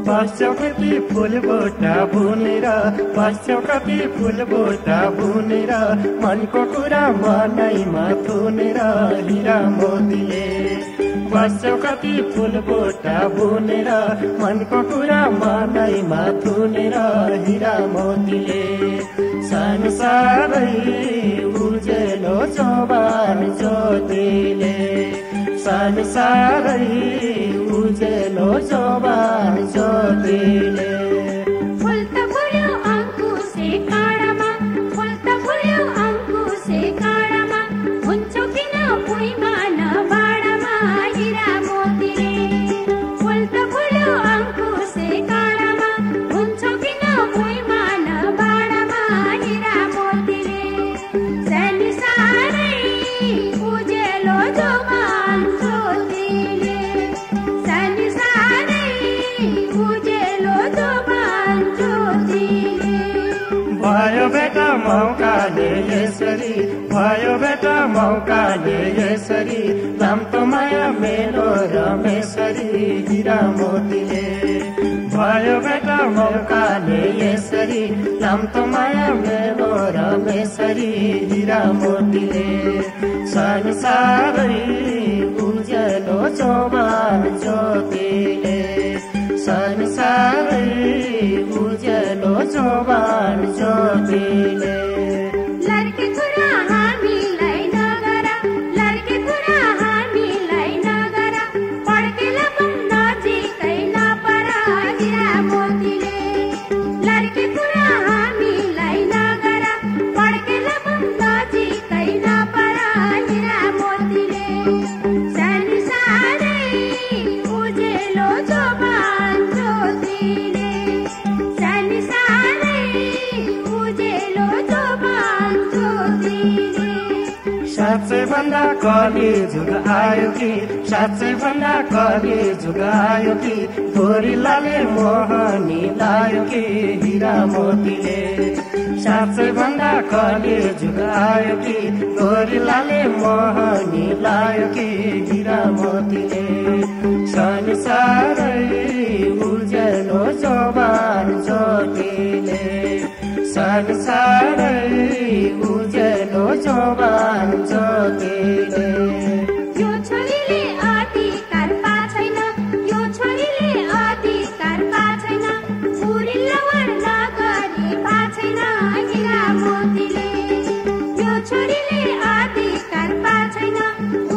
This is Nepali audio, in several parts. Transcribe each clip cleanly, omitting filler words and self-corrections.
बस्छौ कति फुलबोटा बुनेर बस्छौ कति फुलबोटा बुनेर मनको कुरा मनैमा थुनेर हिरा मोतीले बस्छौ कति फुलबोटा बुनेर मनको कुरा मनैमा थुनेर हिरा मोतीले संसारै उजेलो चौबान ज्योतिले संसारै उजेलो चौबान ज्योतिले फूल त फुल्यो अङ्कुशे काँडामा फूल त फुल्यो अङ्कुशे काँडामा हुन्छौ किन भुइँमा नबाडामा हिरा मोतीले फूल त फुल्यो अङ्कुशे काँडामा हुन्छौ किन भुइँमा नबाडामा हिरा मोतीले संसारै उजेलो चौबान ज्योतिले संसारै उजेलो चौबान ज्योतिले भयो बेटा मौकाले यसरी भयो बेटा मौकाले यसरी नाम त माया मेरो रमेशरी हिरा मोतीले भयो बेटा मौकाले यसरी नाम त माया मेरो रमेशरी हिरा मोतीले संसारै उजेलो चौबान ज्योतिले संसारै उजेलो चौबान ज्योतिले लड्के कुरा हामीलाई नगर लड्के कुरा हामीलाई नगर पड्केला पनि नजिकै नपर हिरा मोतीले लड्के कुरा हामीलाई नगर पड्केला पनि नजिकै नपर हिरा मोतीले संसारै उजेलो चौबान ज्योतिले संसारै उजेलो चौबान ज्योतिले साँच्चै भन्दा कली जुग आयो कि साँच्चै भन्दा कली जुग आयो कि गोरिलाले मोहनी लायो कि हिरा मोतीले साँच्चै भन्दा कली जुग आयो कि गोरिलाले मोहनी लायो कि हिरा मोतीले संसारै उजेलो चौबान ज्योतिले संसारै उजेलो चौबान ज्योतिले यो छोरीले अधिकार पाछैन यो छोरीले अधिकार पाछैन उरिल्लावर नगरी पाछैन हिरा मोतीले यो छोरीले अधिकार पाछैन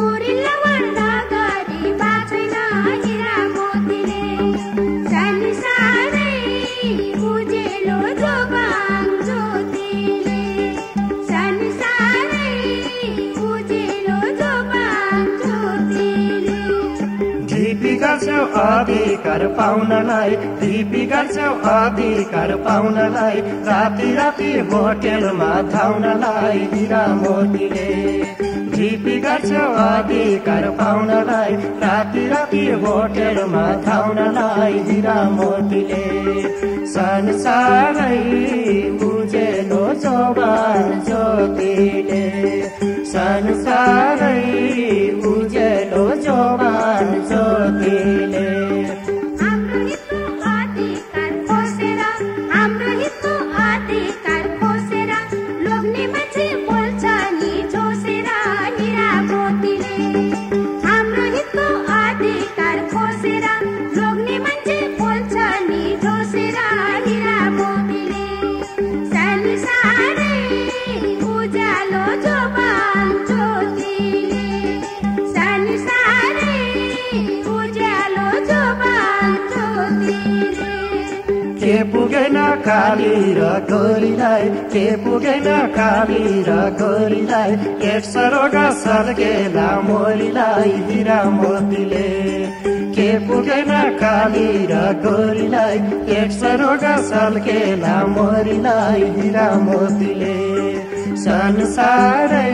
उरिल्लावर नगरी पाछैन हिरा मोतीले संसारै उजेलो चौबान ज्योतिले संसारै उजेलो चौबान ज्योतिले ढिपी गर्छौ अधिकार पाउनलाई ढिपी गर्छौ अधिकार पाउनलाई राति राति होटेलमा धाउनलाई हिरा मोतीले ढिपी गर्छौ अधिकार पाउनलाई राति राति होटेलमा धाउनलाई हिरा मोतीले संसारै उजेलो चौबान ज्योतिले संसारै उजेलो चौबान ज्योतिले हाम्रो हितको अधिकार खोसेर हाम्रो हितको अधिकार खोसेर लोग्ने मान्छे बोल्छ नि जोसेर हिरा मोतीले हाम्रो हितको अधिकार खोसेर लोग्ने मान्छे बोल्छ नि जोसेर हिरा मोतीले संसारै उज्यालो चौबान ज्योतिले संसारै उज्यालो चौबान ज्योतिले के पुगेन काली र गोरीलाई के पुगेन काली र गोरीलाई एक सरोगा सर्केला मोरीलाई हिरा मोतीले के पुगेन काली र गोरीलाई एक सरोगा सर्केला मोरीलाई हिरा मोतीले संसारै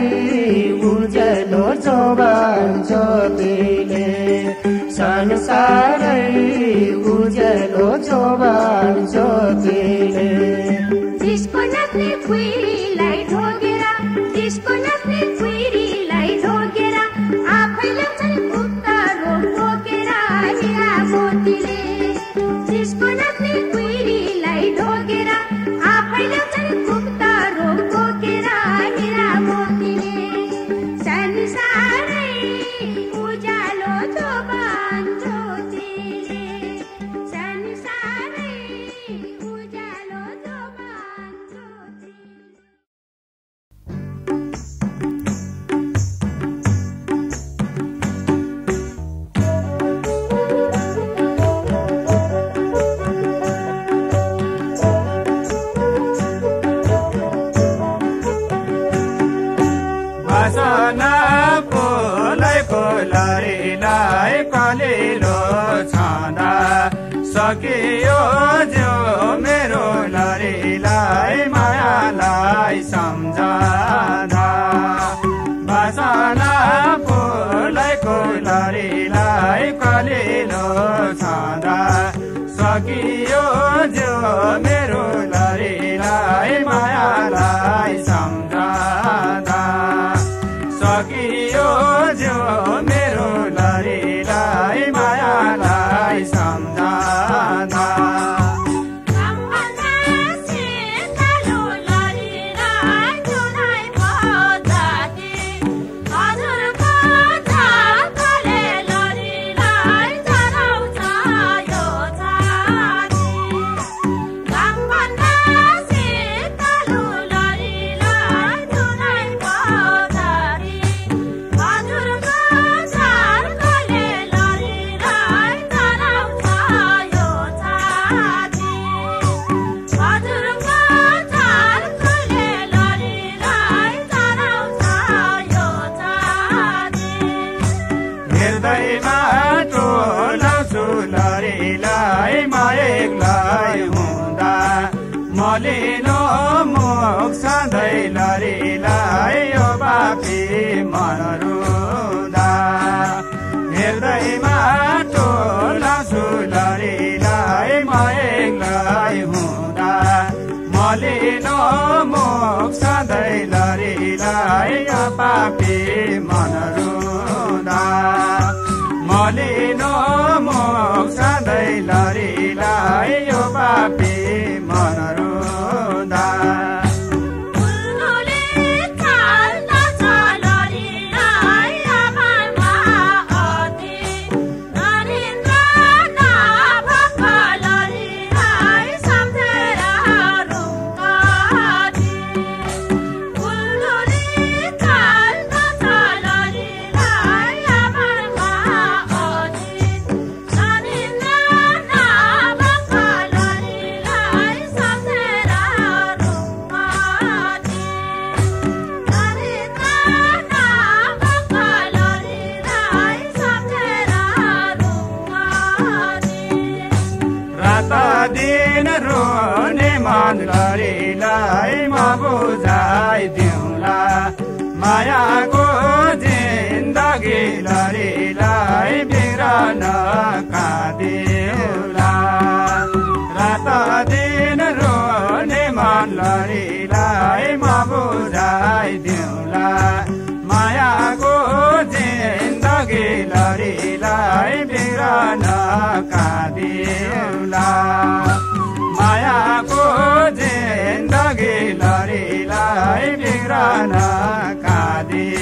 उजेलो चौबान ज्योतिले संसारै उजेलो चौबान ज्योतिले जिसको नक्ने कुइरीलाई ढोगेर जिसको नक्ने कुइरीलाई ढोगेर आफै ल्याउँछन् उक्त रोग बोकेर हिरा मोतीले जिसको सकियो जो मेरो लरीलाई मायालाई सम्झदा बासना फुलैको लरीलाई कलिलो छँदा सकियो जो मेरो लरीलाई मायालाई सम्झदा सकियो जो मेरो लरीलाई मायालाई सम्झदा मलिनो मुख सधैँ लरीलाई यो बाफी मन रुँदा हृदयमा टोलाउँछु लरीलाई म एक्लै हुँदा मलिनो मुख सधैँ लरीलाई यो बाफी मन रुँदा मलिनो मुख सधैँ लरीलाई यो बाफी मन रुँदा दिन रोने मन लरीलाई म बुझाइदिउँला मायाको जिन्दगी लरीलाई बिरान कादिउँला रात दिन रोने मन लरीलाई म बुझाइदिउँला मायाको जिन्दगी लरीलाई बिरान कादिउँला मायाको जिन्दगी लरीलाई बिरान कादिउँला